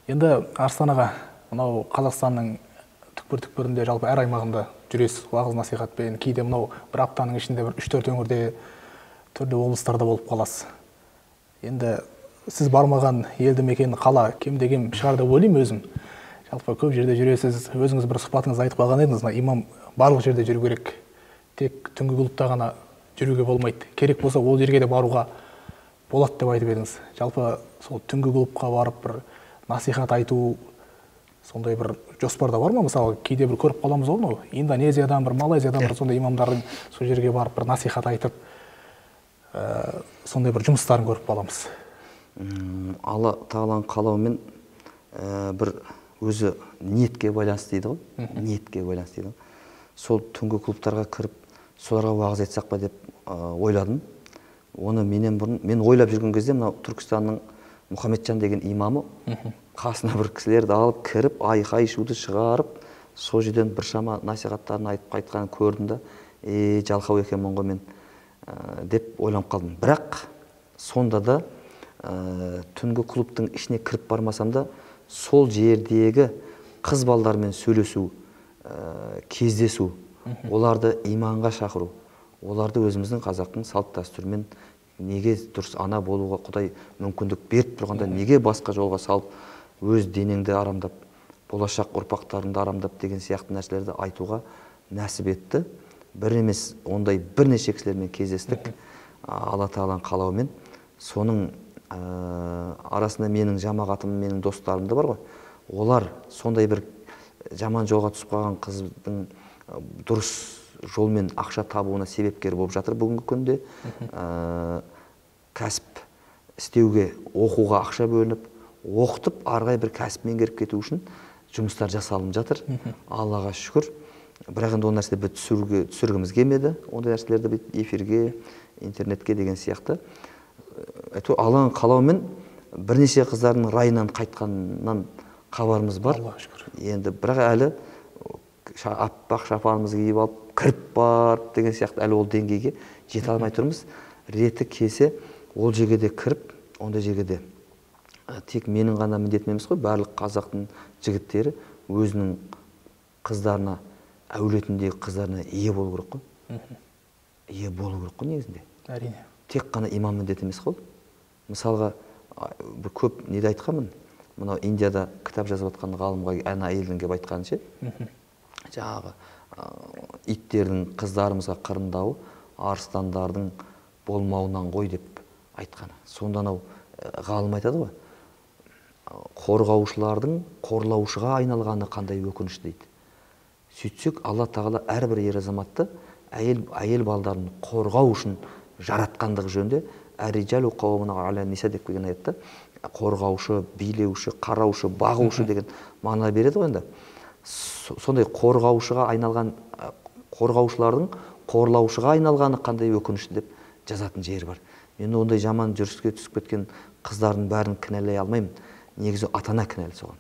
Енді Арыстан аға, мынау Қазақстанның түкпір-түкпірінде, жалпы әр аймағында жүресіз, уағыз насихатпен, кейде мынау бір аптаның ішінде бір 3-4 өңірде, түрлі облыстарда болып қаласыз. Енді сіз бармаған елді мекен, қала кем-де-кем шығар деп ойлаймын өзім. Жалпы көп жерде жүресіз, өзіңіз бір сұхбатыңызда айтып қалған едіңіз, имам барлық жерде жүру керек. Тек түнгі клубта ғана жүруге болмайды. Керек болса, ол жерге де баруға болады деп айтып едіңіз. Жалпы сол түнгі клубқа барып бір насихат айту, сондай бір жоспарда бар ма? Мысалы, кейде бір көріп қаламыз ғой, Индонезиядан, бір Малайзиядан бір сондай имамдардың сол жерге барып бір насихат айтып, сондай бір жұмыстарын көріп қаламыз. Алла тағаланың қалауымен бір өзі ниетке байланысты дейді ғой, ниетке байланысты дейді ғой. Сол түнгі клубтарға кіріп, соларға уағыз айтсақ па деп ойладым. Оны мен ойлап жүрген кезде мынау Түркістанның Мұхамеджан деген имамы қасына бір кісілерді алып кіріп, айқай шуды шығарып, сол жерден біршама насихаттарын айтып қайтқанын көрдім да, жалқау екенмін ғой мен деп ойланып қалдым. Бірақ сонда да түнгі клубтың ішіне кіріп бармасам да, сол жердегі қыз балдармен сөйлесу, кездесу, оларды иманға шақыру, оларды өзіміздің қазақтың салт дәстүрімен неге дұрыс ана болуға Құдай мүмкіндік беріп тұрғанда неге басқа жолға салып, өз денеңді арамдап, болашақ ұрпақтарыңды арамдап деген сияқты нәрселерді айтуға нәсіп етті. Бір емес, ондай бірнеше кісілермен кездестік, Алла тағаланың қалауымен. Соның арасында менің жамағатым, менің достарым да бар ғой. Олар сондай бір жаман жолға түсіп қалған қыздың дұрыс жолмен ақша табуына себепкер болып жатыр бүгінгі күнде. Кәсіп істеуге, оқуға ақша бөлініп, оқытып, арғай бір кәсіп меңгеріп кету үшін жұмыстар жасалынып жатыр. Аллаға шүкір. Бірақ енді ол нәрсені біз түсіргіміз келмеді. Ондай нәрселерді эфирге, интернетке деген сияқты. Алланың қалауымен бірнеше қыздардың райынан қайтқаннан хабарымыз бар. Енді бірақ әлі аппақ шапанымызды киіп алып, кіріп бар деген сияқты әлі ол деңгейге жете алмай тұрмыз. Реті келсе, ол жерге де кіріп, ондай жерге де тек менің ғана міндетім емес қой, барлық қазақтың жігіттері өзінің қыздарына, әулетіндегі қыздарына ие болу керек қой. Ие болу керек қой негізінде. Әрине. Тек қана имам міндет емес қой. Мысалға, бір көп неде айтқанмын, мынау Индияда кітап жазып жатқан ғалымға ана әйелдің келіп айтқаны ше, жаңағы иттердің қыздарымызға қырындауы арыстандардың болмауынан ғой деп айтқаны. Сонда анау ғалым айтады ғой, қорғаушылардың қорлаушыға айналғаны қандай өкінішті дейді. Сөйтсек, Алла тағала әрбір ер азаматты әйел балдарын қорғау үшін жаратқандығы жөнінде әрижалу қауымына аля ниса деп келген аятта қорғаушы, билеуші, қараушы, бағушы деген мағына береді ғой енді. Сондай қорғаушыға айналған, қорғаушылардың қорлаушыға айналғаны қандай өкінішті деп жазатын жері бар. Мен ондай жаман жүріске түсіп кеткен қыздардың бәрін кінәлай алмаймын. Негізі ата-ана кінәлі соған.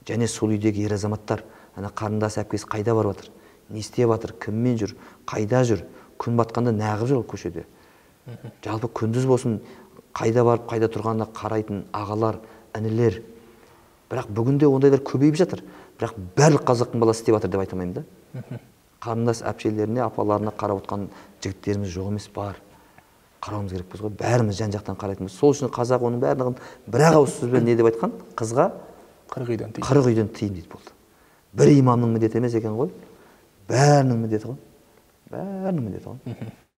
Және сол үйдегі ер азаматтар, ана қарындас әпкесі қайда барып жатыр, не істеп жатыр, кіммен жүр, қайда жүр, күн батқанда неғып жүр көшеде. Жалпы күндіз болсын, қайда барып, қайда тұрғанына қарайтын ағалар, інілер. Бірақ бүгінде ондайлар көбейіп жатыр. Бірақ барлық қазақтың баласы істеп жатыр деп айтамаймын да. Қарындас әпшелеріне, апаларына қарап отқан жігіттеріміз жоқ емес, бар. Қарауымыз керекпіз ғой, бәріміз жан-жақтан қарайтынбыз. Сол үшін қазақ оның бәрін бір-ақ ауыз сөзбен не деп айтқан? Қызға 40 үйден тыйым дейді болды. Бір имамның міндеті емес екен ғой, бәрінің міндеті ғой. Бәрінің міндеті ғой.